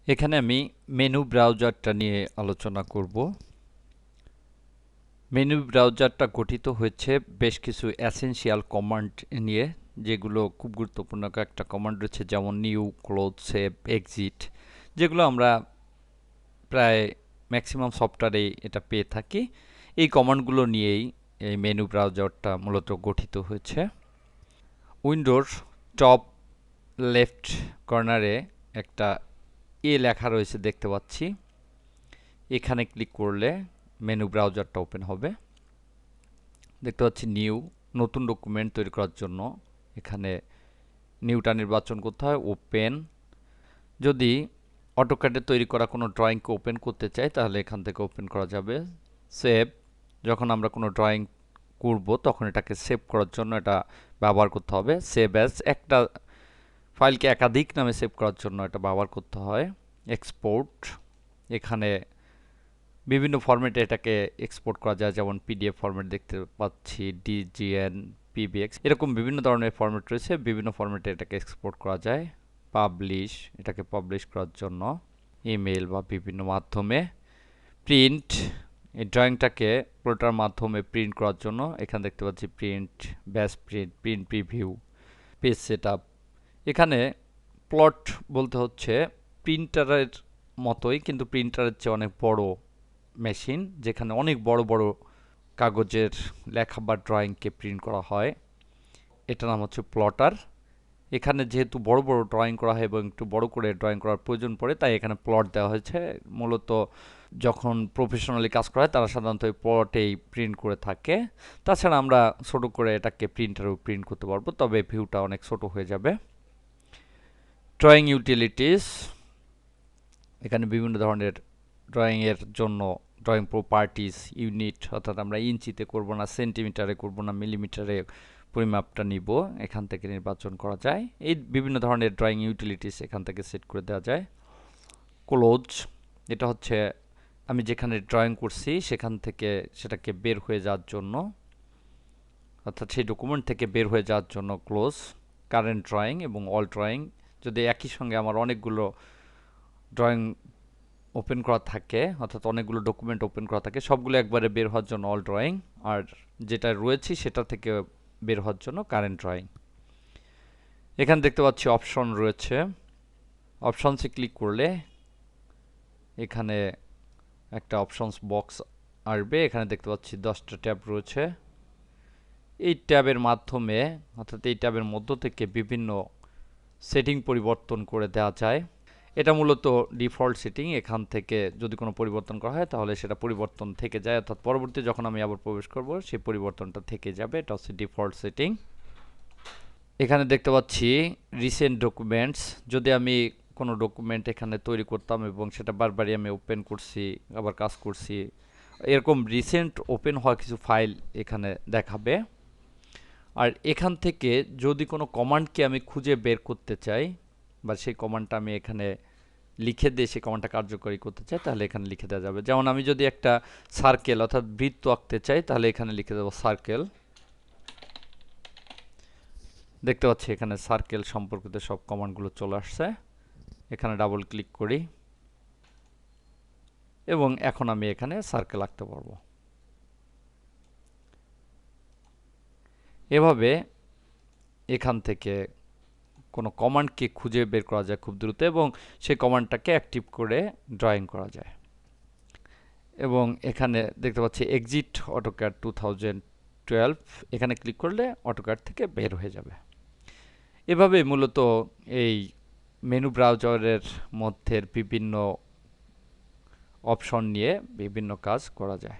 এখানে আমি মেনু ব্রাউজারটা নিয়ে আলোচনা করব। মেনু ব্রাউজারটা গঠিত হয়েছে বেশ কিছু এসেনশিয়াল কমান্ড নিয়ে, যেগুলো খুব গুরুত্বপূর্ণ কয়েকটা কমান্ড রয়েছে, যেমন নিউ, ক্লোজ, সেভ, এক্সিট, যেগুলো আমরা প্রায় ম্যাক্সিমাম সফটওয়্যারেই এটা পেয়ে থাকি। এই কমান্ডগুলো নিয়েই এই মেনু ব্রাউজারটা মূলত গঠিত হয়েছে। উইন্ডোর টপ লেফট কর্নারে একটা লেখা রয়েছে দেখতে পাচ্ছি। এখানে ক্লিক করলে মেনু ব্রাউজারটা ওপেন হবে। দেখতে পাচ্ছি নিউ, নতুন ডকুমেন্ট তৈরি করার জন্য এখানে নিউটা নির্বাচন করতে হয়। ওপেন, যদি অটোক্যাডে তৈরি করা কোনো ড্রয়িংকে ওপেন করতে চাই তাহলে এখান থেকে ওপেন করা যাবে। সেভ, যখন আমরা কোনো ড্রয়িং করব তখন এটাকে সেভ করার জন্য এটা ব্যবহার করতে হবে। সেভ অ্যাজ, একটা ফাইলকে একাধিক নামে সেভ করার জন্য এটা ব্যবহার করতে হয়। এক্সপোর্ট, এখানে বিভিন্ন ফরম্যাটে এটাকে এক্সপোর্ট করা যায়, যেমন পিডিএফ ফরম্যাট দেখতে পাচ্ছি, ডিজিএন, পিবিএক্স, এরকম বিভিন্ন ধরনের ফরম্যাট রয়েছে। বিভিন্ন ফরম্যাটে এটাকে এক্সপোর্ট করা যায়। পাবলিশ, এটাকে পাবলিশ করার জন্য ইমেল বা বিভিন্ন মাধ্যমে। প্রিন্ট, এই ড্রয়িংটাকে পুরোটার মাধ্যমে প্রিন্ট করার জন্য এখানে দেখতে পাচ্ছি প্রিন্ট, ব্যাস print, print preview, page setup. এখানে প্লট বলতে হচ্ছে প্রিন্টারের মতোই, কিন্তু প্রিন্টারের চেয়ে অনেক বড় মেশিন, যেখানে অনেক বড় বড় কাগজের লেখা বা ড্রয়িংকে প্রিন্ট করা হয়। এটার নাম হচ্ছে প্লটার। এখানে যেহেতু বড় বড় ড্রয়িং করা হয় এবং একটু বড় করে ড্রয়িং করার প্রয়োজন পড়ে, তাই এখানে প্লট দেওয়া হয়েছে। মূলত যখন প্রফেশনালি কাজ করা হয় তারা সাধারণত এই প্লটেই প্রিন্ট করে থাকে। তাছাড়া আমরা ছোট করে এটাকে প্রিন্টারেও প্রিন্ট করতে পারবো, তবে ভিউটা অনেক ছোট হয়ে যাবে। ড্রয়িং ইউটিলিটিস, এখানে বিভিন্ন ধরনের ড্রয়িংয়ের জন্য ড্রয়িং প্রপার্টিস, ইউনিট, অর্থাৎ আমরা ইঞ্চিতে করব না, সেন্টিমিটারে করব না, মিলিমিটারে পরিমাপটা নিব, এখান থেকে নির্বাচন করা যায়। এই বিভিন্ন ধরনের ড্রয়িং ইউটিলিটিস এখান থেকে সেট করে দেওয়া যায়। ক্লোজ, এটা হচ্ছে আমি যেখানে ড্রয়িং করছি সেখান থেকে সেটাকে বের হয়ে যাওয়ার জন্য, অর্থাৎ সেই ডকুমেন্ট থেকে বের হয়ে যাওয়ার জন্য ক্লোজ। কারেন্ট ড্রয়িং এবং অল ড্রয়িং, যদি একই সঙ্গে আমার অনেকগুলো ড্রয়িং ওপেন করা থাকে, অর্থাৎ অনেকগুলো ডকুমেন্ট ওপেন করা থাকে, সবগুলো একবারে বের হওয়ার জন্য অল ড্রয়িং, আর যেটা রয়েছে সেটা থেকে বের হওয়ার জন্য কারেন্ট ড্রয়িং। এখানে দেখতে পাচ্ছি অপশন রয়েছে। অপশনসে ক্লিক করলে এখানে একটা অপশনস বক্স আসবে। এখানে দেখতে পাচ্ছি 10টা ট্যাব রয়েছে। এই ট্যাবের মাধ্যমে, অর্থাৎ এই ট্যাবের মধ্য থেকে বিভিন্ন সেটিং পরিবর্তন করে দেওয়া যায়। এটা মূলত ডিফল্ট সেটিং, এখান থেকে যদি কোনো পরিবর্তন করা হয় তাহলে সেটা পরিবর্তন থেকে যায়, অর্থাৎ পরবর্তী যখন আমি আবার প্রবেশ করব সেই পরিবর্তনটা থেকে যাবে। এটা হচ্ছে ডিফল্ট সেটিং। এখানে দেখতে পাচ্ছি রিসেন্ট ডকুমেন্টস, যদি আমি কোনো ডকুমেন্ট এখানে তৈরি করতাম এবং সেটা বারবারই আমি ওপেন করছি, আবার কাজ করছি, এরকম রিসেন্ট ওপেন হওয়া কিছু ফাইল এখানে দেখাবে। আর এখান থেকে যদি কোনো কমান্ডকে আমি খুঁজে বের করতে চাই, বা সেই কমান্ডটা আমি এখানে লিখে দিয়ে সেই কমান্ডটা কার্যকরী করতে চাই, তাহলে এখানে লিখে দেওয়া যাবে। যেমন আমি যদি একটা সার্কেল অর্থাৎ বৃত্ত আঁকতে চাই, তাহলে এখানে লিখে দেবো সার্কেল। দেখতে পাচ্ছি এখানে সার্কেল সম্পর্কিত সব কমান্ডগুলো চলে আসছে। এখানে ডাবল ক্লিক করি এবং এখন আমি এখানে সার্কেল আঁকতে পারবো। এভাবে এখান থেকে কোনো কমান্ডকে খুঁজে বের করা যায় খুব দ্রুত, এবং সেই কমান্ডটাকে অ্যাক্টিভ করে ড্রয়িং করা যায়। এবং এখানে দেখতে পাচ্ছি এক্সিট অটোক্যাড 2012, এখানে ক্লিক করলে অটোক্যাড থেকে বের হয়ে যাবে। এভাবে মূলত এই মেনু ব্রাউজারের মধ্যে বিভিন্ন অপশন নিয়ে বিভিন্ন কাজ করা যায়।